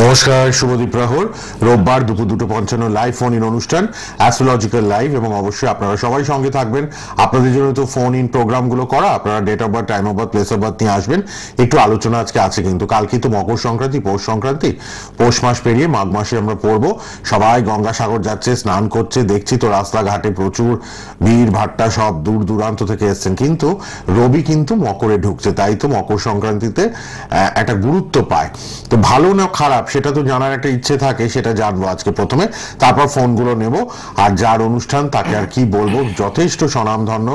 নমস্কার, শুভদীপ প্রহর। রোববার দুপুর 2:55 লাইভ ফোন ইন অনুষ্ঠান অ্যাস্ট্রোলজিক্যাল লাইভ, এবং অবশ্যই আপনারা সবাই সঙ্গে থাকবেন। আপনাদের জন্য তো ফোন ইন প্রোগ্রামগুলো করা, আপনারা date of birth, time of birth, place of birth নিয়ে আসবেন। একটু আলোচনা আজকে আছে, কিন্তু কালকে তো মকর সংক্রান্তি, পৌষ সংক্রান্তি, পৌষ মাস পেরিয়ে মাঘ মাসে আমরা পড়বো। সবাই গঙ্গাসাগর যাচ্ছে, স্নান করছে, দেখছি তো রাস্তাঘাটে প্রচুর ভিড় ভাট্টা, সব দূর দূরান্ত থেকে এসছেন। কিন্তু রবি কিন্তু মকরে ঢুকছে, তাই তো মকর সংক্রান্তিতে একটা গুরুত্ব পায়। তো ভালো না খারাপ সেটা তো জানার একটা ইচ্ছে থাকে, সেটা জানবো আজকে প্রথমে, তারপর ফোনগুলো নেব। আর যার অনুষ্ঠান তাকে আর কি বলবো, যথেষ্ট স্বনামধন্য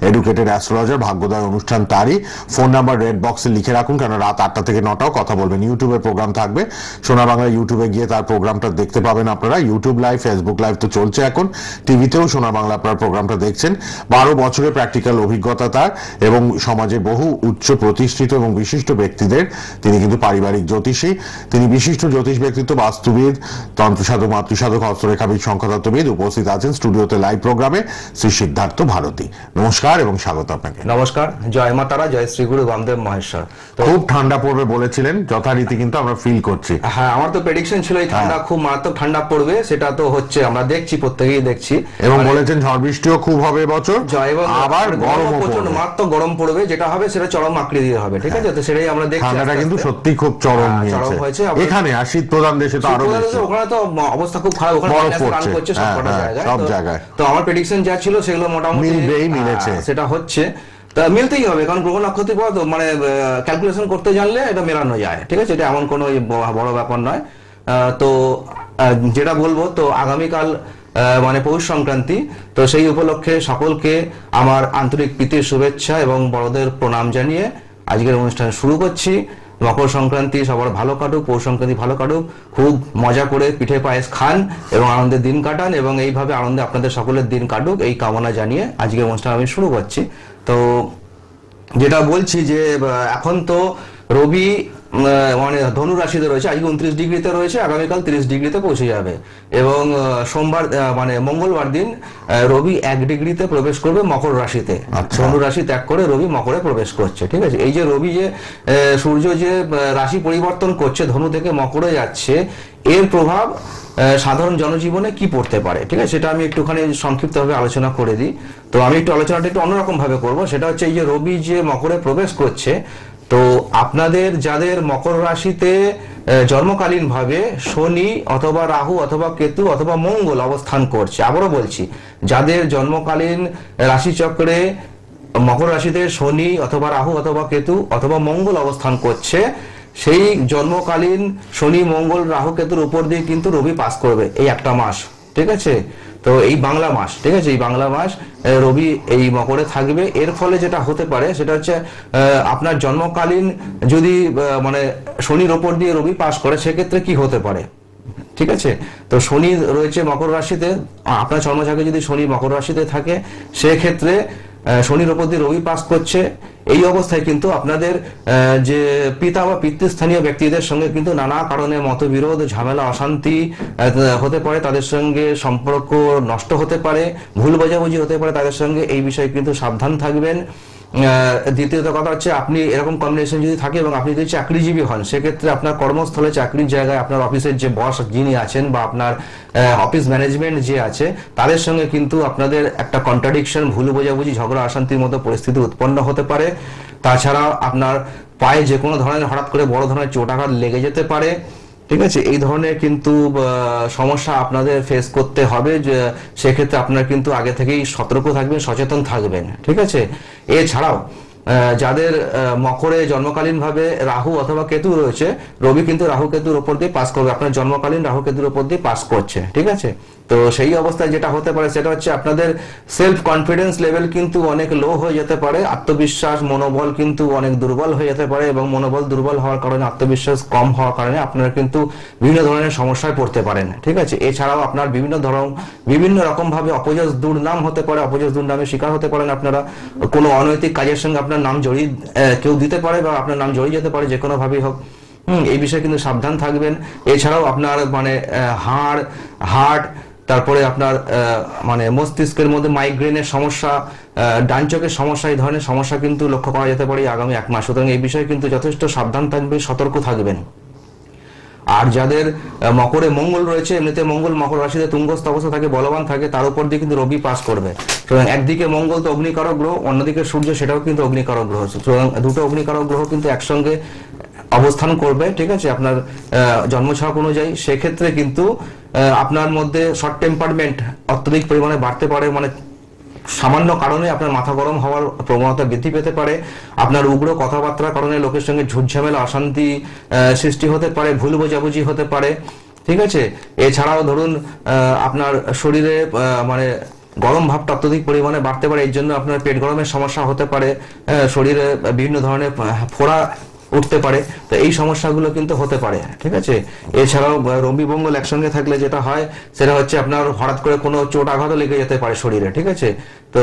এডুকেটেড অ্যাস্ট্রোলজার, ভাগ্যোদয় অনুষ্ঠান তারই। ফোন নাম্বার রেড বক্সে লিখে রাখুন, কারণ রাত 8টা থেকে 9টাও কথা বলবেন। ইউটিউবে প্রোগ্রাম থাকবে, সোনা বাংলা ইউটিউবে গিয়ে তার প্রোগ্রামটা দেখতে পাবেন আপনারা। ইউটিউব লাইভ, ফেসবুক লাইভ তো চলছে এখন, টিভিতেও সোনা বাংলা আপনার প্রোগ্রামটা দেখছেন। 12 বছরের প্র্যাকটিক্যাল অভিজ্ঞতা তার, এবং সমাজে বহু উচ্চ প্রতিষ্ঠিত এবং বিশিষ্ট ব্যক্তিদের তিনি কিন্তু পারিবারিক জ্যোতিষী, তিনি বিশিষ্ট জ্যোতিষ ব্যক্তিত্ব, বাস্তুবিদ, তন্ত্রসাধক, মাতৃসাধক, হস্তরেখাবিদ, সংখ্যাতত্ত্ববিদ। উপস্থিত আছেন স্টুডিওতে লাইভ প্রোগ্রামে শ্রী সিদ্ধার্থ ভারতী। নমস্কার এবং স্বাগত আপনাকে। নমস্কার, জয় মা তারা, জয় শ্রী গুরু বামদেব মহেশ্বর। খুব ঠান্ডা পড়বে বলেছিলেন, যথারীতি কিন্তু আমরা ফিল করছি। হ্যাঁ, আমার তো প্রেডিকশন ছিল এই ঠান্ডা খুব মারাত্মক ঠান্ডা পড়বে, সেটা তো হচ্ছে, আমরা দেখছি, প্রত্যেকেই দেখছি। এবং বলেছেন ঝড় বৃষ্টিও খুব হবে এবছর, আবার গরমও প্রচন্ড মারাত্মক গরম পড়বে, যেটা হবে সেটা চরম আঁকড়ে দিয়ে হবে। ঠিক আছে, তো সেটাই আমরা দেখছি। ঠান্ডাটা কিন্তু সত্যি খুব চরম হয়েছে এখানে, আর শীত প্রধান দেশে তো আরো বেশি। ওখানে তো অবস্থা খুব খারাপ, ওখানে রান করছে সব জায়গায়। তো আমার প্রেডিকশন যা ছিল সেগুলো মোটামুটি মিলেছে, সেটা হচ্ছে। তা মিলতেই হবে, কারণ গ্রহ নক্ষত্রের পর মানে ক্যালকুলেশন করতে জানলে এটা মেলানো যায়। ঠিক আছে, এটা এমন কোনো বড় ব্যাপার নয়। তো যেটা বলবো, তো আগামীকাল মানে পৌষ সংক্রান্তি, তো সেই উপলক্ষে সকলকে আমার আন্তরিক প্রীতির শুভেচ্ছা এবং বড়দের প্রণাম জানিয়ে আজকের অনুষ্ঠান শুরু করছি। মকর সংক্রান্তি সবার ভালো কাটুক, পৌষ সংক্রান্তি ভালো কাটুক, খুব মজা করে পিঠে পায়েস খান এবং আনন্দের দিন কাটান, এবং এইভাবে আনন্দে আপনাদের সকলের দিন কাটুক, এই কামনা জানিয়ে আজকের অনুষ্ঠান আমি শুরু করছি। তো যেটা বলছি যে এখন তো রবি মানে ধনু রাশিতে রয়েছে, আজকে 29 ডিগ্রিতে রয়েছে, আগামীকাল 30 ডিগ্রিতে পৌঁছে যাবে। এবং সোমবার মানে মঙ্গলবার দিন রবি 1 ডিগ্রিতে প্রবেশ করবে মকর রাশিতে। ধনু রাশি ত্যাগ করে রবি মকরে প্রবেশ করছে। ঠিক আছে, এই যে রবি যে সূর্য যে রাশি পরিবর্তন করছে, ধনু থেকে মকরে যাচ্ছে, এর প্রভাব সাধারণ জনজীবনে কি পড়তে পারে, ঠিক আছে, সেটা আমি একটুখানি সংক্ষিপ্তভাবে আলোচনা করে দিই। তো আমি একটু আলোচনাটা একটু অন্যরকম ভাবে করবো। সেটা হচ্ছে এই যে রবি যে মকরে প্রবেশ করছে, তো আপনাদের যাদের মকর রাশিতে জন্মকালীন ভাবে শনি অথবা রাহু অথবা কেতু অথবা মঙ্গল অবস্থান করছে, আবারও বলছি, যাদের জন্মকালীন রাশিচক্রে মকর রাশিতে শনি অথবা রাহু অথবা কেতু অথবা মঙ্গল অবস্থান করছে, সেই জন্মকালীন শনি, মঙ্গল, রাহু, কেতুর উপর দিয়ে কিন্তু রবি পাস করবে এই একটা মাস। ঠিক আছে, তো এই বাংলা মাস, ঠিক আছে, এই বাংলা মাস রবি এই মকরে থাকবে। এর ফলে যেটা হতে পারে সেটা হচ্ছে আপনার জন্মকালীন যদি মানে শনির ওপর দিয়ে রবি পাস করে, সেক্ষেত্রে কি হতে পারে। ঠিক আছে, তো শনি রয়েছে মকর রাশিতে, আপনার জন্মছকে যদি শনি মকর রাশিতে থাকে, সেক্ষেত্রে শনির ওপর দিয়ে রবি পাস করছে। এই অবস্থায় কিন্তু আপনাদের যে পিতা বা পিতৃস্থানীয় ব্যক্তিদের সঙ্গে কিন্তু নানা কারণে মতবিরোধ, ঝামেলা, অশান্তি হতে পারে, তাদের সঙ্গে সম্পর্ক নষ্ট হতে পারে, ভুল বোঝাবুঝি হতে পারে তাদের সঙ্গে, এই বিষয়ে কিন্তু সাবধান থাকবেন। দ্বিতীয়ত কথা হচ্ছে, আপনি এরকম কম্বিনেশন যদি থাকে এবং আপনি যদি চাকরিজীবী হন, সেক্ষেত্রে আপনার কর্মস্থলে, চাকরির জায়গায় আপনার অফিসের যে বস যিনি আছেন বা আপনার অফিস ম্যানেজমেন্ট যে আছে, তাদের সঙ্গে কিন্তু আপনাদের একটা কন্ট্রাডিকশন, ভুল বোঝাবুঝি, ঝগড়া অশান্তির মতো পরিস্থিতি উৎপন্ন হতে পারে। তাছাড়া আপনার পায়ে যে কোনো ধরনের হঠাৎ করে বড় ধরনের চোটাঘাত লেগে যেতে পারে। ঠিক আছে, এই ধরনের কিন্তু সমস্যা আপনাদের ফেস করতে হবে, যে সেক্ষেত্রে আপনার কিন্তু আগে থেকেই সতর্ক থাকবেন, সচেতন থাকবেন। ঠিক আছে, এছাড়াও যাদের মকরে জন্মকালীন ভাবে রাহু অথবা কেতু রয়েছে, রবি কিন্তু রাহু কেতুর উপর দিয়ে পাস করবে, আপনার জন্মকালীন রাহু কেতুর উপর দিয়ে পাস করছে। ঠিক আছে, তো সেই অবস্থায় যেটা হতে পারে সেটা হচ্ছে আপনাদের সেলফ কনফিডেন্স লেভেল কিন্তু অনেক লো হয়ে যেতে পারে, আত্মবিশ্বাস, মনোবল কিন্তু অনেক দুর্বল হয়ে যেতে পারে, এবং মনোবল দুর্বল হওয়ার কারণে, আত্মবিশ্বাস কম হওয়ার কারণে আপনারা কিন্তু বিভিন্ন ধরনের সমস্যায় পড়তে পারেন। ঠিক আছে, এছাড়াও আপনার বিভিন্ন রকম ভাবে অপযশ দুর্নাম হতে পারে, অপযশ দুর্নামের শিকার হতে পারেন আপনারা। কোনো অনৈতিক কাজের সঙ্গে আপনার নাম জড়িয়ে কেউ দিতে পারে, বা আপনার নাম জড়িয়ে যেতে পারে, যে কোনো ভাবেই হোক। এই বিষয়ে কিন্তু সাবধান থাকবেন। এছাড়াও আপনার মানে হার্ট, তারপরে আপনার মানে মস্তিষ্কের মধ্যে মাইগ্রেনের সমস্যা, ডান চোখের সমস্যা, এই ধরনের সমস্যা কিন্তু লক্ষ্য করা যেতে পারে আগামী 1 মাস। সুতরাং এই বিষয়ে কিন্তু যথেষ্ট সাবধান থাকবেন, সতর্ক থাকবেন। আর যাদের মকরে মঙ্গল রয়েছে, এমনিতে মঙ্গল মকর রাশিতে তুঙ্গস্থ অবস্থা থাকে, বলবান থাকে, তার উপর দিয়ে কিন্তু রবি পাস করবে। সুতরাং একদিকে মঙ্গল তো অগ্নিকারক গ্রহ, অন্যদিকে সূর্য সেটাও কিন্তু অগ্নিকারক গ্রহ। সুতরাং দুটো অগ্নিকারক গ্রহ কিন্তু একসঙ্গে অবস্থান করবে, ঠিক আছে, আপনার জন্মছক অনুযায়ী। সেক্ষেত্রে কিন্তু আপনার মধ্যে শর্ট টেম্পারমেন্ট অত্যধিক পরিমাণে বাড়তে পারে, মানে সামান্য কারণে আপনার মাথা গরম হওয়ার প্রবণতা বৃদ্ধি পেতে পারে, আপনার উগ্র কথাবার্তার কারণে লোকের সঙ্গে ঝুটঝামেলা অশান্তি সৃষ্টি হতে পারে, ভুল বোঝাবুঝি হতে পারে, ঠিক আছে। এছাড়াও ধরুন আপনার শরীরে মানে গরম ভাবটা অত্যধিক পরিমাণে বাড়তে পারে, এর জন্য আপনার পেট গরমের সমস্যা হতে পারে, শরীরে বিভিন্ন ধরনের ফোড়া উঠতে পারে, তো এই সমস্যাগুলো কিন্তু হতে পারে, ঠিক আছে। এছাড়াও রবি মঙ্গল একসঙ্গে থাকলে যেটা হয় সেটা হচ্ছে আপনার হঠাৎ করে কোনো চোট আঘাতও লেগে যেতে পারে শরীরে, ঠিক আছে। তো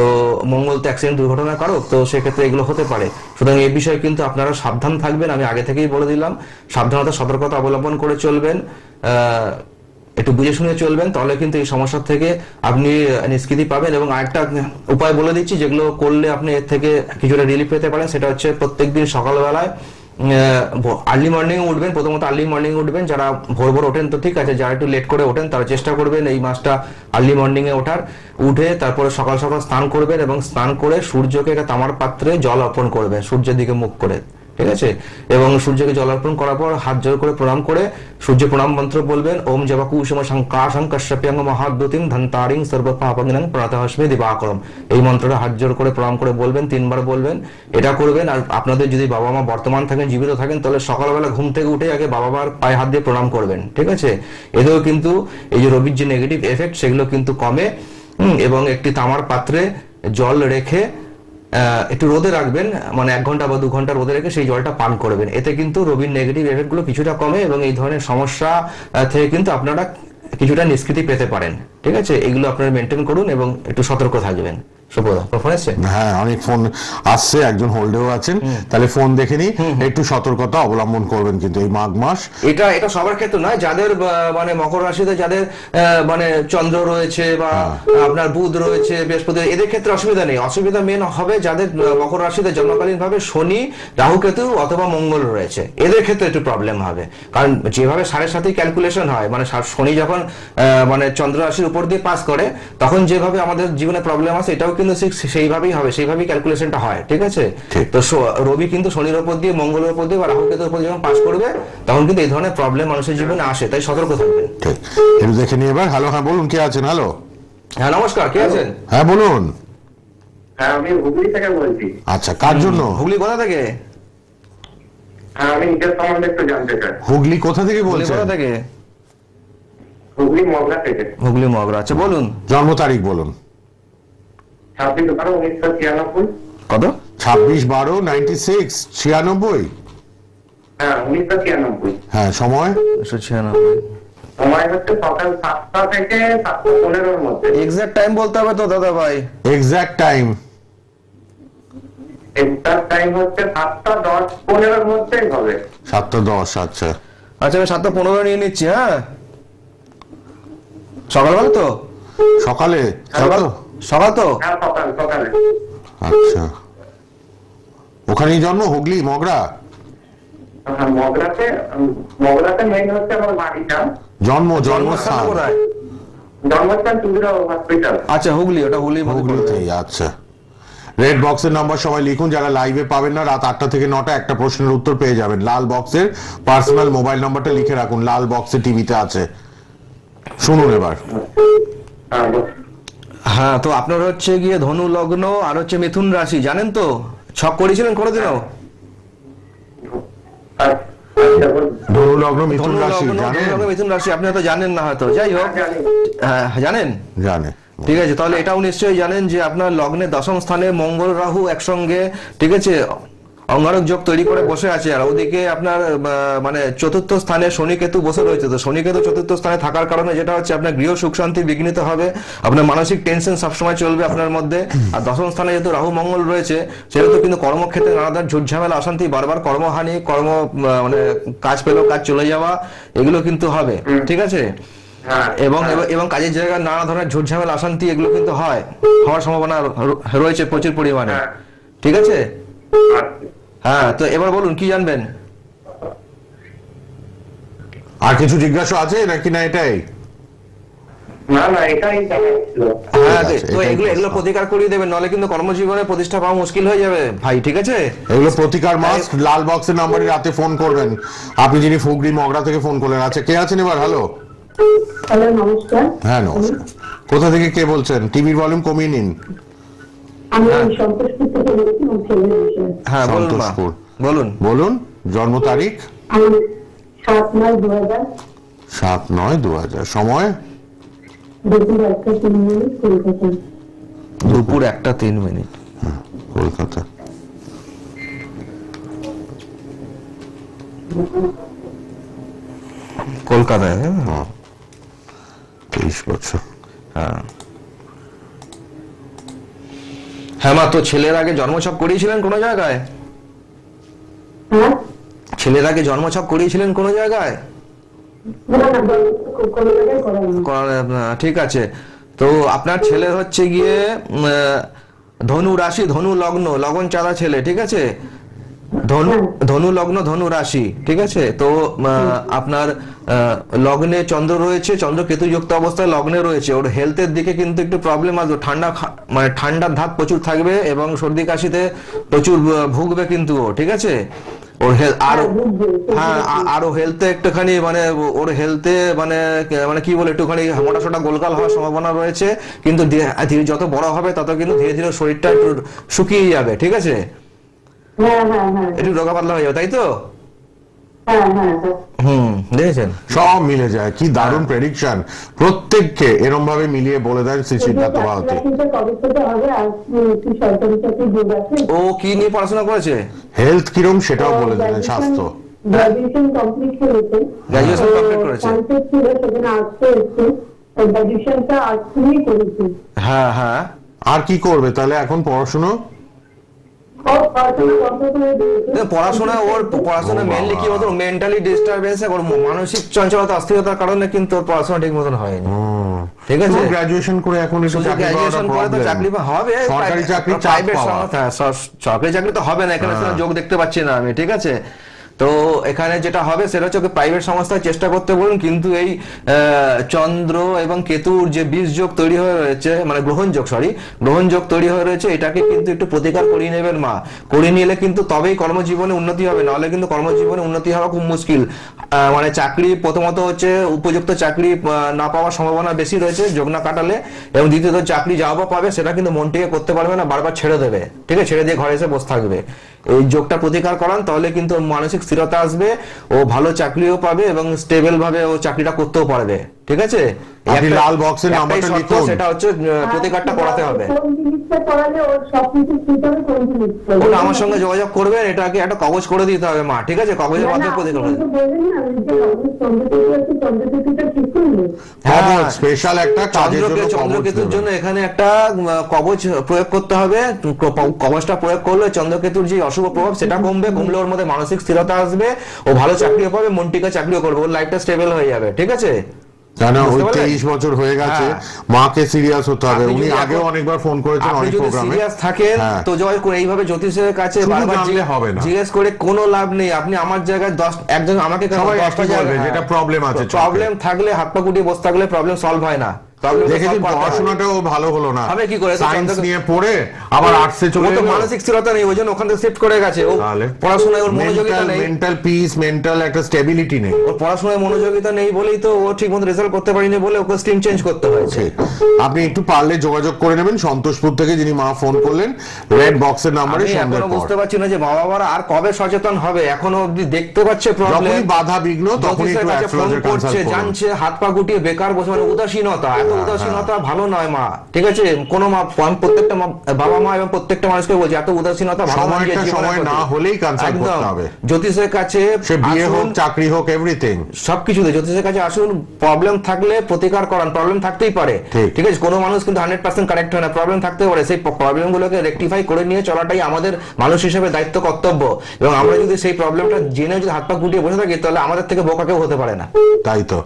মঙ্গল তো অ্যাক্সিডেন্ট দুর্ঘটনা কারক, তো সেক্ষেত্রে এগুলো হতে পারে। সুতরাং এই বিষয়ে কিন্তু আপনারা সাবধান থাকবেন, আমি আগে থেকেই বলে দিলাম। সাবধানতা সতর্কতা অবলম্বন করে চলবেন, একটু বুঝে শুনে চলবেন, তাহলে কিন্তু এই সমস্যা থেকে আপনি নিষ্কৃতি পাবেন। এবং আরেকটা উপায় বলে দিচ্ছি যেগুলো করলে আপনি এর থেকে কিছুটা রিলিফ পেতে পারেন, সেটা হচ্ছে প্রত্যেকদিন সকালবেলায় আর্লি মর্নিং উঠবেন। প্রথমত আর্লি মর্নিং উঠবেন, যারা ভোর ভোর ওঠেন তো ঠিক আছে, যারা একটু লেট করে ওঠেন তারা চেষ্টা করবেন এই মাসটা আর্লি মর্নিং এ ওঠার। উঠে তারপরে সকাল সকাল স্নান করবেন এবং স্নান করে সূর্যকে একটা তামার পাত্রে জল অর্পণ করবেন সূর্যের দিকে মুখ করে, ঠিক আছে। এবং সূর্যকে জল অর্পণ করার পর হাত জোর করে প্রণাম করে সূর্য প্রণাম মন্ত্র বলবেন, ওম জবাকুসুম শঙ্কাশং কশ্যপ্যাং মহাদ্যুতিং ধন্তারিং সর্বপাপজ্ঞানং প্রণতহস্মি দিবাকরম। এই মন্ত্রটা হাত জোর করে প্রণাম করে বলবেন, 3 বার বলবেন। এটা করবেন। আর আপনাদের যদি বাবা মা বর্তমান থাকেন, জীবিত থাকেন, তাহলে সকালবেলা ঘুম থেকে উঠে আগে বাবা মার পায়ে হাত দিয়ে প্রণাম করবেন, ঠিক আছে। এতেও কিন্তু এই যে রবির যে নেগেটিভ এফেক্ট সেগুলো কিন্তু কমে। এবং একটি তামার পাত্রে জল রেখে একটু রোদে রাখবেন, মানে 1 ঘন্টা বা 2 ঘন্টা রোদে রেখে সেই জলটা পান করবেন। এতে কিন্তু রবির নেগেটিভ এফেক্ট গুলো কিছুটা কমে এবং এই ধরনের সমস্যা থেকে কিন্তু আপনারা কিছুটা নিষ্কৃতি পেতে পারেন, ঠিক আছে। এগুলো আপনারা মেনটেন করুন এবং একটু সতর্ক থাকবেন। হ্যাঁ, অনেক ফোন আসছে, একজন হোল্ডেও আছেন, তাহলে ফোন দেখে নি, একটু সতর্কতা অবলম্বন করবেন কিন্তু এই মাঘ মাস। এটা সবার ক্ষেত্রে নয়, যাদের মানে মকর রাশিতে যাদের মানে চন্দ্র রয়েছে বা আপনার বুধ রয়েছে, বৃহস্পতি, এদের ক্ষেত্রে অসুবিধা নেই। অসুবিধা মেন হবে যাদের মকর রাশিতে জন্মকালীন ভাবে শনি, রাহু কেতু অথবা মঙ্গল রয়েছে, এদের ক্ষেত্রে একটু প্রবলেম হবে। কারণ যেভাবে 7.5 ক্যালকুলেশন হয়, মানে শনি যখন মানে চন্দ্র রাশির উপর দিয়ে পাস করে, তখন যেভাবে আমাদের জীবনে প্রবলেম আছে এটাও কিন্তু সেইভাবেই হবে, সেইভাবেই ক্যালকুলেশনটা হয়, ঠিক আছে। তো রবি কিন্তু শনির উপর দিয়ে, মঙ্গলের উপর দিয়ে বা রাহু কেতুর উপর যখন পাস করবে, তখন কিন্তু এই ধরনের প্রবলেম মানুষের জীবনে আসে, তাই সতর্ক থাকবেন। ঠিক, একটু দেখে নিয়ে এবার। হ্যালো, হ্যাঁ বলুন, কে আছেন? হ্যালো, হ্যাঁ নমস্কার, কে আছেন? হ্যাঁ বলুন। হ্যাঁ, আমি হুগলি থেকে বলছি। আচ্ছা, কার জন্য? হুগলি কোথা থেকে? হ্যাঁ, আমি নিজের সম্বন্ধে একটু জানতে চাই। হুগলি কোথা থেকে হুগলি বলছেন? কোথা থেকে? হুগলি মগরা থেকে। হুগলি মগরা, আচ্ছা বলুন। জন্ম তারিখ বলুন। 26/12/1996। কত? 26/12/96, 96? হ্যাঁ, 1996। হ্যাঁ, সময়? 196। সময় হচ্ছে সকাল 7টা থেকে 7:15-র মধ্যে। এক্সাক্ট টাইম বলতে হবে তো দাদা ভাই। Exact time? এক্সাক্ট টাইম হচ্ছে 7:10-15-র মধ্যেই হবে। 7:10। আচ্ছা আচ্ছা, আমি 7:15 নিয়ে নিচ্ছি। হ্যাঁ, সকালবেলা তো? সকালে? সকাল তো? হ্যাঁ, সকালে। আচ্ছা, ওখানেই জন্ম, হুগলি মগরা? হ্যাঁ, মগরাতে মেইন হচ্ছে আমার বাড়িটা। জন্মস্থান কোথায়? জন্মস্থান চুড়িরা হসপিটাল। আচ্ছা, হুগলি, ওটা হুগলি হুগলিতেই। আচ্ছা, রেড বক্সের নাম্বার সবাই লিখুন, যারা লাইভে পাবেন না, রাত 8টা থেকে 9টা একটা প্রশ্নের উত্তর পেয়ে যাবেন। লাল বক্সের পার্সোনাল মোবাইল নাম্বারটা লিখে রাখুন, লাল বক্সে টিভিতে আছে। শুনুন এবার। হ্যাঁ, তো আপনার হচ্ছে গিয়ে ধনু লগ্ন আর হচ্ছে মিথুন রাশি, জানেন তো? ছক করেছিলেন কোনোদিনও? ধনু লগ্ন মিথুন রাশি জানেন? মিথুন রাশি আপনি হয়তো জানেন না, হয়তো। যাই হোক, হ্যাঁ জানেন। ঠিক আছে, তাহলে এটাও নিশ্চয়ই জানেন যে আপনার লগ্নে 10ম স্থানে মঙ্গল রাহু একসঙ্গে, ঠিক আছে, অঙ্গারক যোগ তৈরি করে বসে আছে। আর ওদিকে আপনার মানে 4র্থ স্থানে শনি কেতু বসে রয়েছে। তো শনি কেতু 4র্থ স্থানে থাকার কারণে যেটা হচ্ছে আপনার গৃহ সুখ শান্তি বিঘ্নিত হবে, আপনার মানসিক টেনশন সবসময় চলবে আপনার মধ্যে। আর 10ম স্থানে যেহেতু রাহু মঙ্গল রয়েছে, সেহেতু কিন্তু কর্মক্ষেত্রে নানা ধরনের ঝুট ঝামেলা, অশান্তি, বারবার কর্মহানি, মানে কাজ পেলেও কাজ চলে যাওয়া, এগুলো কিন্তু হবে, ঠিক আছে। এবং কাজের জায়গায় নানা ধরনের ঝুট ঝামেলা, অশান্তি, এগুলো কিন্তু হওয়ার সম্ভাবনা রয়েছে প্রচুর পরিমাণে, ঠিক আছে। হ্যাঁ, তো এবার বলুন কি জানবেন? আর কিছু জিজ্ঞাসা আছে নাকি না এটাই? না না এটাই জানাচ্ছিল। হ্যাঁ, আছে, তো এটাই এগুলো প্রশ্ন। প্রতিকার করিয়ে দেবেন, নাহলে কিন্তু কর্মজীবনে প্রতিষ্ঠা পাওয়া মুশকিল হয়ে যাবে ভাই, ঠিক আছে? এগুলো প্রতিকার মাস্ক, লাল বক্সের নাম্বারে রাতে ফোন করবেন। আপনি যিনি ফুগরি মগরা থেকে ফোন করলেন, আচ্ছা কে আছেন এবার? হ্যালো। হ্যালো, নমস্কার। হ্যাঁ নমস্কার। কোথা থেকে কে বলছেন? টিভির ভলিউম কমিয়ে নিন। আমি সন্তোষপুর থেকে বলছি, আমার ছেলের বিষয়ে। হ্যাঁ বলুন মা, সন্তোষপুর। বলুন। বলুন জন্ম তারিখ। আমি 7/9/2000, 7/9/2000, সময় দুপুর 1:03 কলকাতা। দুপুর 1:03। কলকাতা। কলকাতায়। 23 বছর। হ্যাঁ হ্যাঁ মা, তো ছেলের আগে জন্মছক করিয়েছিলেন কোনো জায়গায়? হ্যাঁ, ছেলের আগে জন্মছক করিয়েছিলেন কোনো জায়গায়? না না, কোনো জায়গায় করানো। ঠিক আছে, তো আপনার ছেলের হচ্ছে গিয়ে ধনু রাশি, ধনু লগ্ন, লগন চাঁদা ছেলে, ঠিক আছে? ধনু লগ্ন, ধনু রাশি, ঠিক আছে? তো আপনার লগ্নে চন্দ্র রয়েছে, চন্দ্র কেতু যুক্ত অবস্থায় লগ্নে রয়েছে। ওর হেলথের দিকে কিন্তু একটু প্রবলেম আসবে, মানে ঠান্ডার ধাপ প্রচুর থাকবে এবং সর্দি কাশিতে প্রচুর ভুগবে কিন্তু ও, ঠিক আছে? ওর আর হ্যাঁ, আরো হেলথে একটুখানি মানে ওর হেলথে মানে মানে কি বলে একটুখানি মোটা সোটা গোলগাল হওয়ার সম্ভাবনা রয়েছে, কিন্তু যত বড় হবে তত কিন্তু ধীরে ধীরে শরীরটা একটু শুকিয়ে যাবে, ঠিক আছে? হ্যাঁ হ্যাঁ হ্যাঁ একটু রোগা পাতলা হয়ে যাবে, তাই তো? হ্যাঁ হ্যাঁ হ্যাঁ। দেখেছেন সব মিলে যায়, কি দারুণ প্রেডিকশন। প্রত্যেককে এরম ভাবে মিলিয়ে বলে দেন শ্রী সিদ্ধার্থ বাহতি। কবে থেকে হবে? আর কি সরকারি চাকরি যোগ আছে? ও কি নিয়ে পড়াশোনা করেছে? হেলথ কিরম সেটাও বলে দেন, স্বাস্থ্য। গ্রাজুয়েশন কমপ্লিট করেছে। গ্রাজুয়েশন কমপ্লিট করেছে। সায়েন্সের ছিল, সেখানে আর্টসে এসছে। গ্রাজুয়েশনটা আর্টস নিয়ে করেছে। হ্যাঁ হ্যাঁ। আর কি করবে তাহলে এখন পড়াশোনা? পড়াশোনা মেনলি কি বলতো, মেন্টালি ডিস্টারবেন্স, ওর মানসিক চঞ্চলতা, অস্থিরতার কারণে কিন্তু ওর পড়াশোনা ঠিক মতন হয়নি, ঠিক আছে? গ্রাজুয়েশন করে এখন একটু চাকরি গ্রাজুয়েশন করে তো চাকরি হবে, সরকারি চাকরি প্রাইভেট সরকারি চাকরি তো হবে না, এখানে যোগ দেখতে পাচ্ছি না আমি, ঠিক আছে? তো এখানে যেটা হবে সেটা হচ্ছে প্রাইভেট সংস্থায় চেষ্টা করতে বলুন, কিন্তু এই চন্দ্র এবং কেতুর যে বীজ যোগ তৈরি হয়ে রয়েছে, মানে গ্রহণ যোগ তৈরি হয়ে রয়েছে, এটাকে কিন্তু একটু প্রতিকার করিয়ে নেবেন মা। করিয়ে নিলে কিন্তু তবেই কর্মজীবনে উন্নতি হবে, নাহলে কিন্তু কর্মজীবনে উন্নতি হওয়া খুব মুশকিল। মানে চাকরি প্রথমত হচ্ছে উপযুক্ত চাকরি না পাওয়ার সম্ভাবনা বেশি রয়েছে যোগ না কাটালে, এবং দ্বিতীয়ত চাকরি যাওয়া পাবে সেটা কিন্তু মন থেকে করতে পারবে না, বারবার ছেড়ে দেবে, ঠিক আছে? ছেড়ে দিয়ে ঘরে এসে বসে থাকবে। এই যোগটা প্রতিকার করান, তাহলে কিন্তু মানসিক স্থিরতা আসবে, ও ভালো চাকরিও পাবে এবং স্টেবল ভাবে ও চাকরিটা করতেও পারবে, ঠিক আছে? আপনি লাল বক্সের নাম্বারটা লিখুন, সেটা হচ্ছে প্রতিকারটা করাতে হবে। কোন জিনিসটা করালে ওর সবকিছু ঠিক হবে? কোন জিনিসটা? ওটা আমার সঙ্গে যোগাযোগ করবেন, এটাকে একটা কাগজ করে দিতে হবে মা, ঠিক আছে? কাগজের মাধ্যমে প্রতিকার করবে। বললেন না যে চন্দ্রকেতু আছে, চন্দ্রকেতুটা ঠিক করলে হ্যাঁ স্পেশাল একটা কাজের জন্য চন্দ্রকেতুর জন্য এখানে একটা কবচ প্রয়োগ করতে হবে। কবচটা প্রয়োগ করলে চন্দ্রকেতুর যে অশুভ প্রভাব সেটা কমবে, কমলে ওর মধ্যে মানসিক স্থিরতা আসবে, ও ভালো চাকরিও পাবে, মন টিকা চাকরিও করবে, ওর লাইফটা স্টেবল হয়ে যাবে, ঠিক আছে? জানা ওই 23 বছর হয়ে গেছে, মাকে সিরিয়াস হতে হবে। উনি আগেও অনেকবার ফোন করেছেন অনেক প্রোগ্রামে। সিরিয়াস থাকেন তো জয় করে এইভাবে জ্যোতিষের কাছে বারবার হবে না, জিজ্ঞেস করে কোনো লাভ নেই। আপনি আমার জায়গায় একজন আমাকে যেটা প্রবলেম আছে, প্রবলেম থাকলে হাত পা গুটিয়ে বসে থাকলে প্রবলেম সলভ হয় না। দেখেছি পড়াশোনাটাও ভালো হলো না, হবে কি করে? সায়েন্স নিয়ে পড়ে আবার আর্টসে চলে গেল। মানসিক স্থিরতা নেই, ওই জন্য ওখান থেকে শিফট করে গেছে। ও পড়াশোনায় ওর মনোযোগিতা নেই, মেন্টাল পিস, মেন্টাল একটা স্টেবিলিটি নেই, ওর পড়াশোনায় মনোযোগিতা নেই বলেই তো ও ঠিকমতো রেজাল্ট করতে পারেনি, বলে ওকে স্ট্রিম চেঞ্জ করতে হয়েছে। আপনি একটু পারলে যোগাযোগ করে নেবেন সন্তোষপুর থেকে, যিনি মা ফোন করলেন, রেড বক্সের নাম্বারে। এখনো বুঝতে পারছি না যে বাবারা আর কবে সচেতন হবে, এখনো অবধি দেখতে পাচ্ছে প্রবলেম, যখনই বাধা বিঘ্ন তখনই একটু অ্যাস্ট্রোলজার কনসাল্ট করুন। জানছে হাত পা গুটিয়ে বেকার বসে, মানে উদাসীনতা, এত উদাসীনতা ভালো নয় মা, ঠিক আছে? কোন মা, প্রত্যেকটা বাবা মা এবং প্রত্যেকটা মানুষকে বলছে এত উদাসীনতা ভালো নয়, সময় না হলেই কনসাল্ট করতে হবে জ্যোতিষের কাছে। সে বিয়ে হোক, চাকরি হোক, এভরিথিং সবকিছুতে জ্যোতিষের কাছে আসুন। প্রবলেম থাকলে প্রতিকার করান, প্রবলেম থাকতেই পারে, ঠিক আছে? কোনো মানুষ কিন্তু 100% কারেক্ট হয় না, প্রবলেম থাকতে পারে। সেই প্রবলেম গুলোকে রেকটিফাই করে নিয়ে চলাটাই আমাদের মানুষ হিসেবে দায়িত্ব, কর্তব্য। এবং আমরা যদি সেই প্রবলেমটা জেনে যদি হাত পা গুটিয়ে বসে থাকি, তাহলে আমাদের থেকে বোকা কেউ হতে পারে না। তাই তো,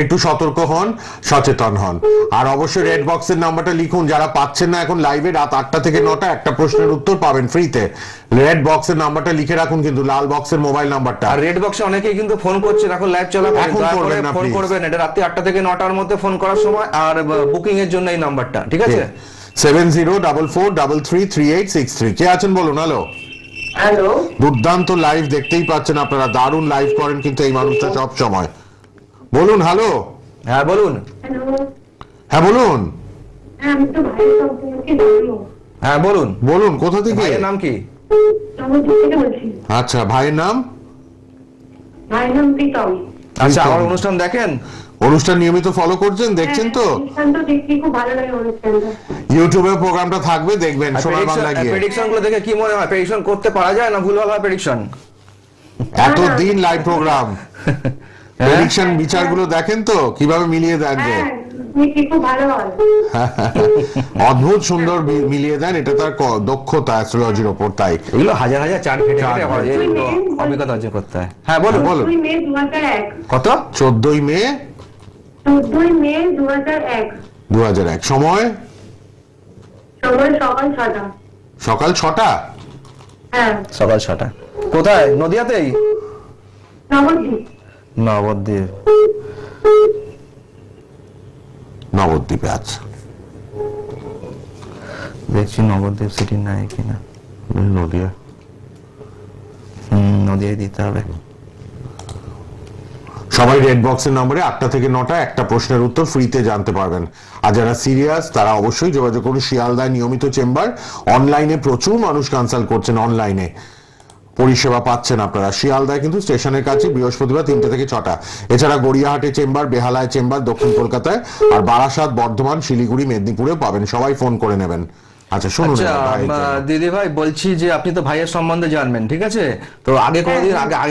একটু সতর্ক হন, সচেতন হন। আর অবশ্যই রেড বক্সের নাম্বারটা লিখুন, যারা পাচ্ছেন না এখন লাইভে, রাত 8টা থেকে 9টা একটা প্রশ্নের উত্তর পাবেন ফ্রিতে। রেড বক্সের নাম্বারটা লিখে রাখুন, কিন্তু লাল বক্সের মোবাইল নাম্বারটা। আর রেড বক্সে অনেকেই কিন্তু ফোন করছে, এখন লাইভ চলাকালীন এখন দয়া করে করবেন না, ফোন please। করবেন, এটা রাত্রি 8টা থেকে 9টার মধ্যে ফোন করার সময়, আর বুকিং এর জন্য এই নাম্বারটা, ঠিক আছে? 7044433863। কে আছেন বলুন? হ্যালো। হ্যালো, দুর্দান্ত লাইভ দেখতেই পাচ্ছেন আপনারা, দারুণ লাইভ করেন কিন্তু এই মানুষটা সব সময়। বলুন। হ্যালো। হ্যাঁ বলুন। হ্যালো, হ্যাঁ বলুন। হ্যাঁ আমি তো ভাইয়ের সম্পর্কে জানবো। হ্যাঁ বলুন। বলুন কোথা থেকে? ভাইয়ের নাম কি? নবদ্বীপ থেকে বলছি। আচ্ছা, ভাইয়ের নাম? ভাইয়ের নাম প্রীতম। আচ্ছা, আমার অনুষ্ঠান দেখেন? অনুষ্ঠান নিয়মিত ফলো করছেন, দেখছেন তো? হ্যাঁ, অনুষ্ঠান তো দেখি, খুব ভালো লাগে অনুষ্ঠানটা। ইউটিউবে প্রোগ্রামটা থাকবে, দেখবেন সোনার বাংলা গিয়ে। প্রেডিকশন গুলো দেখে কি মনে হয়, প্রেডিকশন করতে পারা যায় না? ভুলভাল হয় প্রেডিকশন? এতদিন লাইভ প্রোগ্রাম, প্রেডিকশন বিচারগুলো দেখেন তো কিভাবে মিলিয়ে দেন যে। হ্যাঁ, দেখি খুব ভালো হয়। অদ্ভুত সুন্দর মিলিয়ে দেন, এটা তার দক্ষতা অ্যাস্ট্রোলজির ওপর। তাই এগুলো হাজার হাজার চার্ট ফেটে চার্ট ফেটে হয়, ফেটে। এগুলো অভিজ্ঞতা অর্জন করতে হয়। হ্যাঁ বলুন। বলুন। 14 মে 2001। কত? 14 মে 14 মে 2001। 2001। সময়? সময় সকাল 6টা। সকাল 6টা। হ্যাঁ, সকাল 6টা। কোথায়? নদিয়াতেই? নবদ্বীপ। নবদ্বীপ। নবদ্বীপে। আচ্ছা, দেখছি নবদ্বীপ সিটি নাই কিনা। নদিয়া। নদিয়ায় দিতে হবে। সবাই রেড বক্সের নম্বরে 8টা থেকে 9টা একটা প্রশ্নের উত্তর ফ্রিতে জানতে পারবেন। আর যারা সিরিয়াস তারা অবশ্যই যোগাযোগ করুন শিয়ালদায় নিয়মিত চেম্বার। অনলাইনে প্রচুর মানুষ কনসাল্ট করছেন, অনলাইনে পরিষেবা পাচ্ছেন আপনারা। শিয়ালদায় কিন্তু স্টেশনের কাছে বৃহস্পতিবার 3টে থেকে 6টা। এছাড়া গড়িয়াহাটে চেম্বার, বেহালায় চেম্বার দক্ষিণ কলকাতায়, আর বারাসাত, বর্ধমান, শিলিগুড়ি, মেদিনীপুরেও পাবেন। সবাই ফোন করে নেবেন। আচ্ছা শুনুন আচ্ছা এবার ভাইয়ের জন্য। দিদি ভাই, বলছি যে আপনি তো ভাইয়ের সম্বন্ধে জানবেন, ঠিক আছে? তো আগে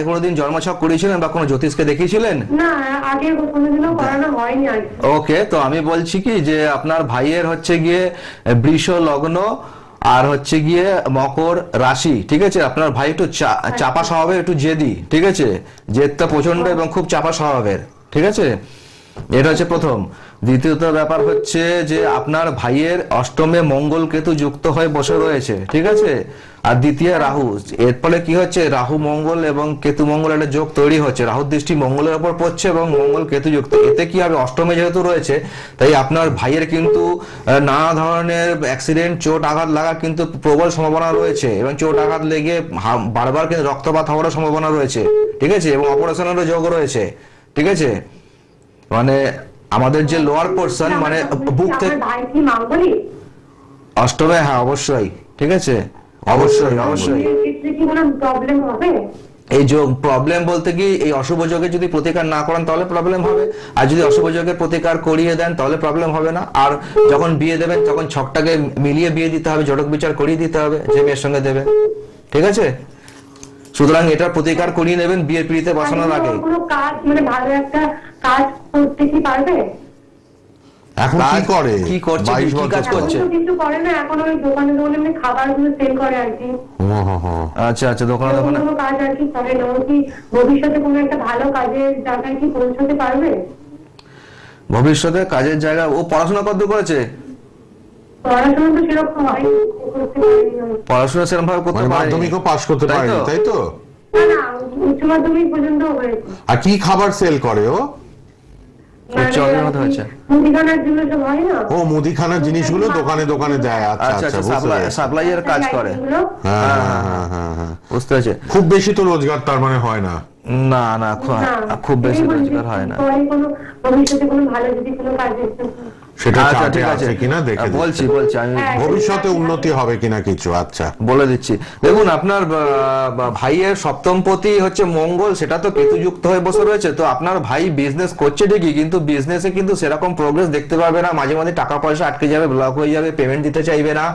কোনোদিন জন্মছক করেছিলেন বা কোনো জ্যোতিষকে দেখিয়েছিলেন? না, আগে কোনোদিনও করানো হয়নি আর কি। ওকে, তো আমি বলছি কি যে আপনার ভাইয়ের হচ্ছে গিয়ে বৃষ লগ্ন আর হচ্ছে গিয়ে মকর রাশি, ঠিক আছে? আপনার ভাই একটু চাপা স্বভাবের, একটু জেদি, ঠিক আছে? জেদটা প্রচন্ড এবং খুব চাপা স্বভাবের, ঠিক আছে? এটা হচ্ছে প্রথম। দ্বিতীয়ত ব্যাপার হচ্ছে যে আপনার ভাইয়ের অষ্টমে মঙ্গল কেতু যুক্ত হয়ে বসে রয়েছে, ঠিক আছে? আর দ্বিতীয় রাহু, এর ফলে কি হচ্ছে, রাহু মঙ্গল এবং কেতু মঙ্গল একটা যোগ তৈরি হচ্ছে, রাহুর দৃষ্টি মঙ্গলের উপর পড়ছে এবং মঙ্গল কেতু যুক্ত। এতে কি হবে, অষ্টমে যেহেতু রয়েছে, তাই আপনার ভাইয়ের কিন্তু নানা ধরনের অ্যাক্সিডেন্ট, চোট আঘাত লাগার কিন্তু প্রবল সম্ভাবনা রয়েছে, এবং চোট আঘাত লেগে বারবার কিন্তু রক্তপাত হওয়ার সম্ভাবনা রয়েছে, ঠিক আছে? এবং অপারেশনেরও যোগ রয়েছে, ঠিক আছে? মানে আমাদের যে লোয়ার পোর্শন, মানে বুক থেকে আমার ভাই কি মাঙ্গলিক? অষ্টমে, হ্যাঁ অবশ্যই, ঠিক আছে? অবশ্যই অবশ্যই। এর ক্ষেত্রে কি কোনো প্রবলেম হবে? এই যোগ প্রবলেম বলতে কি, এই অশুভ যোগে যদি প্রতিকার না করেন তাহলে প্রবলেম হবে, আর যদি অশুভ যোগের প্রতিকার করিয়ে দেন তাহলে প্রবলেম হবে না। আর যখন বিয়ে দেবেন তখন ছকটাকে মিলিয়ে বিয়ে দিতে হবে, জটক বিচার করিয়ে দিতে হবে যে মেয়ের সঙ্গে দেবে, ঠিক আছে? সুতরাং এটার প্রতিকার করিয়ে নেবেন বিয়ের পিড়িতে বসানোর আগে। কোনো কাজ, মানে ভালো একটা কাজ করতে কি পারবে? এখন কি করে? কি করছে, 22 কি বছর কাজ করছে? এখন তো কিছু করে না, এখন ওই দোকানে দোকানে খাবারগুলো সেল করে আর কি। আচ্ছা আচ্ছা, দোকানে এরকম দোকানে। কোনো কাজ আর কি করে না। ও কি ভবিষ্যতে কোনো একটা ভালো কাজের জায়গায় কি পৌঁছতে পারবে? ভবিষ্যতে কাজের জায়গা, ও পড়াশোনা কত করেছে? পড়াশোনা তো সেরকম হয় করতে পারেনি ও। পড়াশোনা সেরকম ভাবে করতে মানে পারেনি। মাধ্যমিকও পাস করতে তাই পারেনি, তো? তাই তো? না না, উচ্চ মাধ্যমিক পর্যন্ত হয়েছে। আর কি খাবার সেল করে ও? উচ্চ মাধ্যমিক হয়েছে। মুদিখানার জন্য সব হয় না? ও মুদিখানার জিনিসগুলো দোকানে দোকানে দেয়। আচ্ছা আচ্ছা আচ্ছা, আচ্ছা, বুঝতে পেরেছি। সাপ্লাইয়ের কাজ করে। হ্যাঁ হ্যাঁ হ্যাঁ হ্যাঁ। বুঝতে পেরেছি। খুব বেশি তো রোজগার তার মানে হয় না। না না, খুব বেশি রোজগার হয় না। পরে কোনো ভবিষ্যতে কোনো ভালো যদি কোনো কাজে সেটা আচ্ছা চাপে ঠিক আছে, আছে কিনা দেখে বলছি আমি হ্যাঁ। ভবিষ্যতে উন্নতি হবে কিনা কিছু। আচ্ছা বলে দিচ্ছি। দেখুন, আপনার ভাইয়ের সপ্তমপতি হচ্ছে মঙ্গল, সেটা তো কেতুযুক্ত হয়ে বসে রয়েছে। তো আপনার ভাই বিজনেস করছে ঠিকই, কিন্তু বিজনেসে কিন্তু সেরকম প্রোগ্রেস দেখতে পারবে না। মাঝে মাঝে টাকা পয়সা আটকে যাবে, ব্লক হয়ে যাবে, পেমেন্ট দিতে চাইবে না,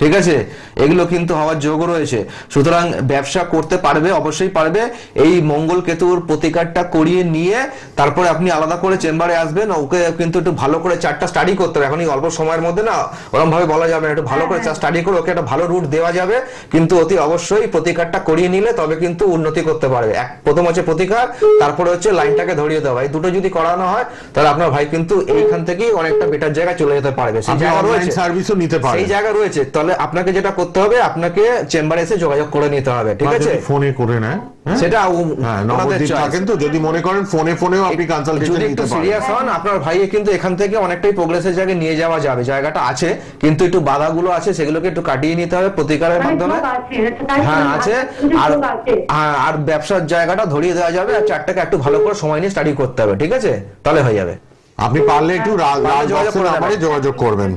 ঠিক আছে, এগুলো কিন্তু হওয়ার যোগ রয়েছে। সুতরাং ব্যবসা করতে পারবে, অবশ্যই পারবে। এই মঙ্গল কেতুর প্রতিকারটা করিয়ে নিয়ে তারপরে আপনি আলাদা করে চেম্বারে আসবেন। ওকে কিন্তু একটু ভালো করে চার্টটা স্টাডি করতে হবে, এখন এই অল্প সময়ের মধ্যে না ওরকম ভাবে বলা যাবে না, একটু ভালো করে স্টাডি করে ওকে একটা ভালো রুট দেওয়া যাবে, কিন্তু অতি অবশ্যই প্রতিকারটা করিয়ে নিলে তবে কিন্তু উন্নতি করতে পারবে। প্রথম হচ্ছে প্রতিকার, তারপরে হচ্ছে লাইনটাকে ধরিয়ে দেওয়া। এই দুটো যদি করানো হয় তাহলে আপনার ভাই কিন্তু এইখান থেকেই অনেকটা বেটার জায়গায় চলে যেতে পারবে। সেই জায়গা রয়েছে, সার্ভিসও নিতে পারবে, সেই জায়গা রয়েছে। তাহলে আপনাকে যেটা করতে হবে, আপনাকে চেম্বারে এসে যোগাযোগ করে নিতে হবে, ঠিক আছে? ফোনে করে নেয় সেটা নবদ্বীপ থাকেন তো, যদি মনে করেন ফোনেও আপনি কনসালটেশন যদি একটু নিতে পারেন। সিরিয়াস হন, আপনার ভাইকে কিন্তু এখান থেকে অনেকটাই প্রোগ্রেসের জায়গায় নিয়ে যাওয়া যাবে। জায়গাটা আছে, কিন্তু একটু বাধাগুলো আছে, সেগুলোকে একটু কাটিয়ে নিতে হবে প্রতিকারের মাধ্যমে। হ্যাঁ আছে, আর ব্যবসার জায়গাটা ধরিয়ে দেওয়া যাবে, আর চারটাকে একটু ভালো করে সময় নিয়ে স্টাডি করতে হবে, ঠিক আছে? তাহলে হয়ে যাবে। আপনি পারলে একটু লাল বক্সের নাম্বারে যোগাযোগ করবেন।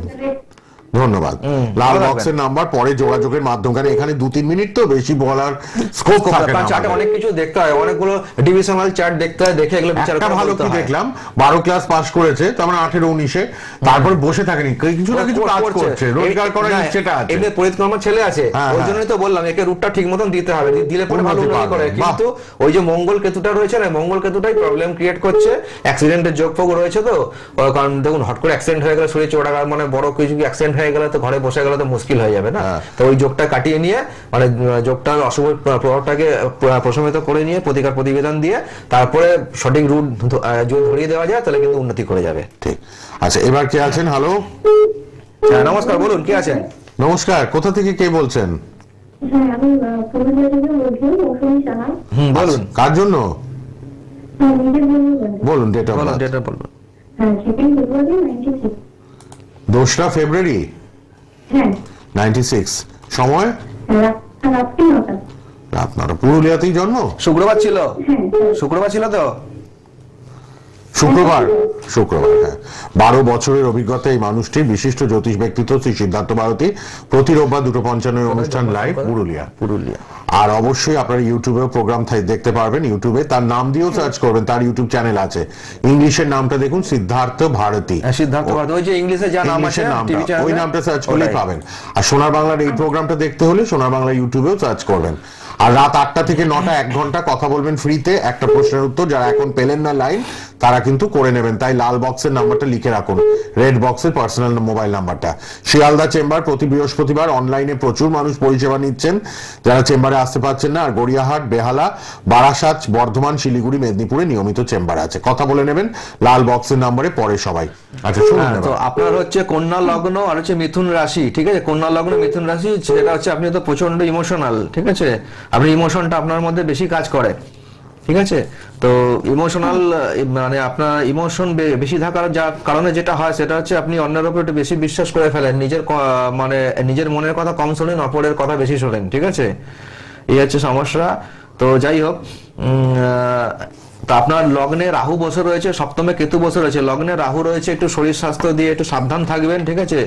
ধন্যবাদ। লাল বক্সের নাম্বার, পরে যোগাযোগের মাধ্যম, কারণ এখানে 2-3 মিনিট তো বেশি বলার স্কোপ থাকে না। চার্টে অনেক কিছু দেখতে হয়, অনেকগুলো ডিভিশনাল চার্ট দেখতে হয়, দেখে এগুলো বিচার করে ভালো কি দেখলাম 12 ক্লাস পাস করেছে, তার মানে 18-19-এ, তারপর বসে থাকেনি, কিছু না কিছু কাজ করছে, রোজগার করার ইচ্ছেটা আছে। এমনি পরিক্রমার ছেলে আছে, ওই জন্যই তো বললাম একে রুটটা ঠিক মতন দিতে হবে, দিলে পরে ভালো উন্নতি করে। কিন্তু ওই যে মঙ্গল কেতুটা রয়েছে না, মঙ্গল কেতুটাই প্রবলেম ক্রিয়েট করছে। অ্যাক্সিডেন্টের যোগফোগ রয়েছে তো, কারণ দেখুন হট করে অ্যাক্সিডেন্ট হয়ে গেলে, শরীর চোটাঘাত মানে বড় কিছু অ্যাক্সিডেন্ট হয়ে গেলে তো ঘরে বসে গেলে তো মুশকিল হয়ে যাবে না। তো ওই যোগটা কাটিয়ে নিয়ে, মানে যোগটার অশুভ প্রভাবটাকে প্রশমিত করে নিয়ে প্রতিকার প্রতিবেদন দিয়ে তারপরে সঠিক রুট ধরিয়ে দেওয়া যায়, তাহলে কিন্তু উন্নতি করে যাবে। ঠিক আছে, এবার কে আছেন? হ্যালো, হ্যাঁ নমস্কার, বলুন কে আছেন? নমস্কার, কোথা থেকে কে বলছেন? বলুন কার জন্য বলুন? Date of birth? 2রা ফেব্রুয়ারি 96। সময়? আপনার পুরুলিয়াতেই জন্ম? শুক্রবার ছিল, শুক্রবার ছিল তো, শুক্রবার। হ্যাঁ, 12 বছরের অভিজ্ঞতা এই মানুষটির। বিশিষ্ট জ্যোতিষ ব্যক্তিত্ব শ্রী সিদ্ধার্থ ভারতী। প্রতি রোববার 2:55 অনুষ্ঠান লাইভ, পুরুলিয়া। আর অবশ্যই আপনারা ইউটিউবেও প্রোগ্রাম দেখতে পারবেন। ইউটিউবে তার নাম দিয়েও সার্চ করবেন, তার ইউটিউব চ্যানেল আছে। ইংলিশের নামটা দেখুন, সিদ্ধার্থ ভারতী। সিদ্ধার্থ ভারতী, ওই যে ইংলিশে যা নাম আছে ওই নামটা সার্চ করলেই পাবেন। আর সোনার বাংলার এই প্রোগ্রামটা দেখতে হলে সোনার বাংলা ইউটিউবেও সার্চ করবেন। আর রাত 8টা থেকে 9টা 1 ঘন্টা কথা বলবেন ফ্রিতে, একটা প্রশ্নের উত্তর। যারা এখন পেলেন না লাইন, তারা কিন্তু করে নেবেন। তাই লাল বক্সের নাম্বারটা লিখে রাখুন, রেড বক্সের পার্সোনাল মোবাইল নাম্বারটা। শিয়ালদা চেম্বার প্রতি বৃহস্পতিবার অনলাইনে প্রচুর মানুষ পরিষেবা নিচ্ছেন, যারা চেম্বারে আসতে পারছেন না। আর গড়িয়াহাট, বেহালা, বারাসাত, বর্ধমান, শিলিগুড়ি, মেদিনীপুরে নিয়মিত চেম্বার আছে। কথা বলে নেবেন লাল বক্সের নাম্বারে পরে সবাই। আচ্ছা শুনুন, তো আপনার হচ্ছে কন্যা লগ্ন আর হচ্ছে মিথুন রাশি, ঠিক আছে? কন্যা লগ্ন মিথুন রাশি, যেটা হচ্ছে আপনি তো প্রচন্ড ইমোশনাল, ঠিক আছে? আপনি ইমোশনটা আপনার মধ্যে বেশি কাজ করে, ঠিক আছে? তো ইমোশনাল মানে আপনার ইমোশন বেশি থাকার কারণে যেটা হয় সেটা হচ্ছে আপনি অন্যের উপর একটু বেশি বিশ্বাস করে ফেলেন, মানে নিজের মনের কথা কম শোনেন, অপরের কথা বেশি শোনেন, ঠিক আছে? এই হচ্ছে সমস্যা। তো যাই হোক, তো আপনার লগ্নে রাহু বসে রয়েছে, সপ্তমে কেতু বসে রয়েছে, লগ্নে রাহু রয়েছে। একটু শরীর স্বাস্থ্য দিয়ে একটু সাবধান থাকবেন, ঠিক আছে?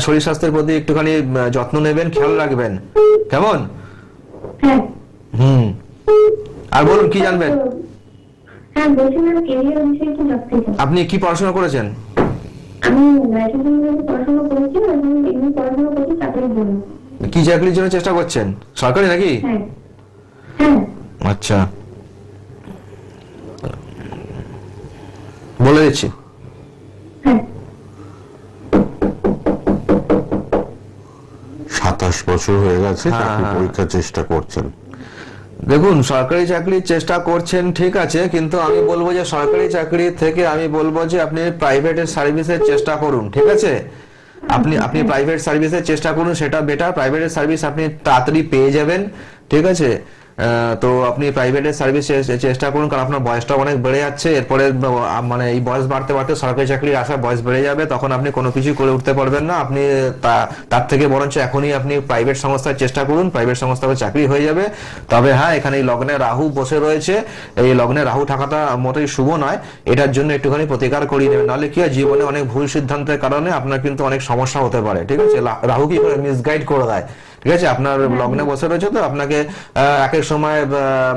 শরীর স্বাস্থ্যের প্রতি একটুখানি যত্ন নেবেন, খেয়াল রাখবেন, কেমন? আর বলুন কি জানবেন? আপনি কি পড়াশোনা করেছেন? কি চাকরির জন্য চেষ্টা করছেন? সরকারি নাকি? আচ্ছা, বলে দিচ্ছি। 27 বছর হয়ে গেছে, চাকরি পরীক্ষার চেষ্টা করছেন। দেখুন, সরকারি চাকরির চেষ্টা করছেন, ঠিক আছে, কিন্তু আমি বলবো যে সরকারি চাকরি থেকে আমি বলবো যে আপনি প্রাইভেটের সার্ভিসের চেষ্টা করুন, ঠিক আছে? আপনি প্রাইভেট সার্ভিসের চেষ্টা করুন, সেটা বেটার। প্রাইভেটের সার্ভিস আপনি তাড়াতাড়ি পেয়ে যাবেন, ঠিক আছে? তো আপনি প্রাইভেটের সার্ভিস চেষ্টা করুন, কারণ আপনার বয়সটা অনেক বেড়ে যাচ্ছে। এরপরে মানে এই বয়স বাড়তে বাড়তে সরকারি চাকরির আশা বয়স বেড়ে যাবে, তখন আপনি কোনো কিছু করে উঠতে পারবেন না। আপনি তার থেকে বরঞ্চ এখনই আপনি প্রাইভেট সংস্থায় চেষ্টা করুন, প্রাইভেট সংস্থায় চাকরি হয়ে যাবে। তবে হ্যাঁ, এখানে এই লগ্নে রাহু বসে রয়েছে, এই লগ্নে রাহু থাকাটা মোটেই শুভ নয়। এটার জন্য একটুখানি প্রতিকার করিয়ে নেবেন, নাহলে কি হয়, জীবনে অনেক ভুল সিদ্ধান্তের কারণে আপনার কিন্তু অনেক সমস্যা হতে পারে, ঠিক আছে? রাহু কি করে মিসগাইড করে দেয়, ঠিক আছে, আপনার লগ্নে বসে রয়েছে, তো আপনাকে এক এক সময়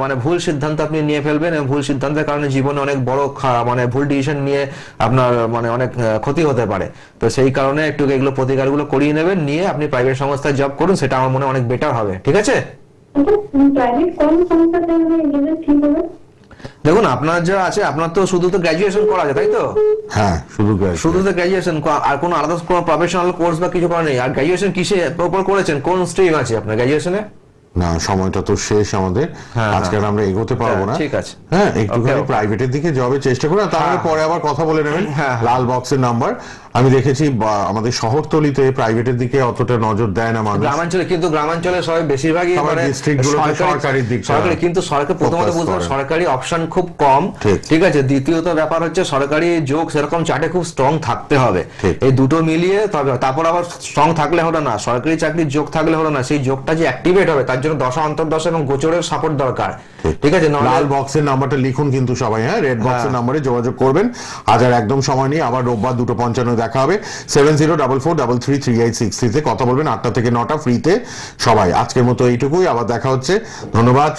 মানে ভুল সিদ্ধান্ত আপনি নিয়ে ফেলবেন, এবং ভুল সিদ্ধান্তের কারণে জীবনে অনেক বড় মানে ভুল ডিসিশন নিয়ে আপনার মানে অনেক ক্ষতি হতে পারে। তো সেই কারণে একটু এগুলো প্রতিকারগুলো করিয়ে নেবেন, নিয়ে আপনি প্রাইভেট সংস্থায় জব করুন, সেটা আমার মনে হয় অনেক বেটার হবে। ঠিক আছে, প্রাইভেট কোন সংস্থাতে গেলে ঠিক হবে? দেখুন আপনার যা আছে, আপনার তো শুধু তো গ্র্যাজুয়েশন করা আছে, তাই তো? হ্যাঁ, শুধু শুধু তো গ্র্যাজুয়েশন, আর কোনো আলাদা কোনো প্রফেশনাল কোর্স বা কিছু করা নেই? আর গ্র্যাজুয়েশন কিসে প্রপার করেছেন, কোন স্ট্রিম আছে আপনার গ্র্যাজুয়েশনে? না, সময়টা তো শেষ আমাদের, আজকে আর আমরা এগোতে পারবো না। ঠিক আছে, হ্যাঁ, একটুখানি প্রাইভেটের দিকে জবের চেষ্টা করুন, তাহলে পরে আবার কথা বলে নেবেন। লাল বক্সের নাম্বার আমি দেখেছি আমাদের শহরতলিতে প্রাইভেটের দিকে অতটা নজর দেয় না মানুষ, গ্রামাঞ্চলে, কিন্তু গ্রামাঞ্চলে সবাই বেশিরভাগই মানে সরকারি, কিন্তু সরকার প্রথমত বলতে সরকারি অপশন খুব কম। ঠিক আছে, দ্বিতীয়ত ব্যাপার হচ্ছে সরকারি যোগ সেরকম চার্টে খুব স্ট্রং থাকতে হবে। এই দুটো মিলিয়ে তবে, তারপর আবার স্ট্রং থাকলে হলো না, সরকারি চাকরির যোগ থাকলে হলো না, সেই যোগটা যে অ্যাক্টিভেট হবে তার জন্য দশা অন্তর্দশা এবং গোচরের সাপোর্ট দরকার। ঠিক আছে, লাল বক্সের নাম্বারটা লিখুন কিন্তু সবাই, হ্যাঁ, রেড বক্সের নাম্বারে যোগাযোগ করবেন। আজ আর একদম সময় নেই, আবার রোববার 2:55 দেখা হবে। 7044433863 তে কথা বলবেন, 8টা থেকে 9টা ফ্রিতে সবাই। আজকের মতো এইটুকুই, আবার দেখা হচ্ছে, ধন্যবাদ।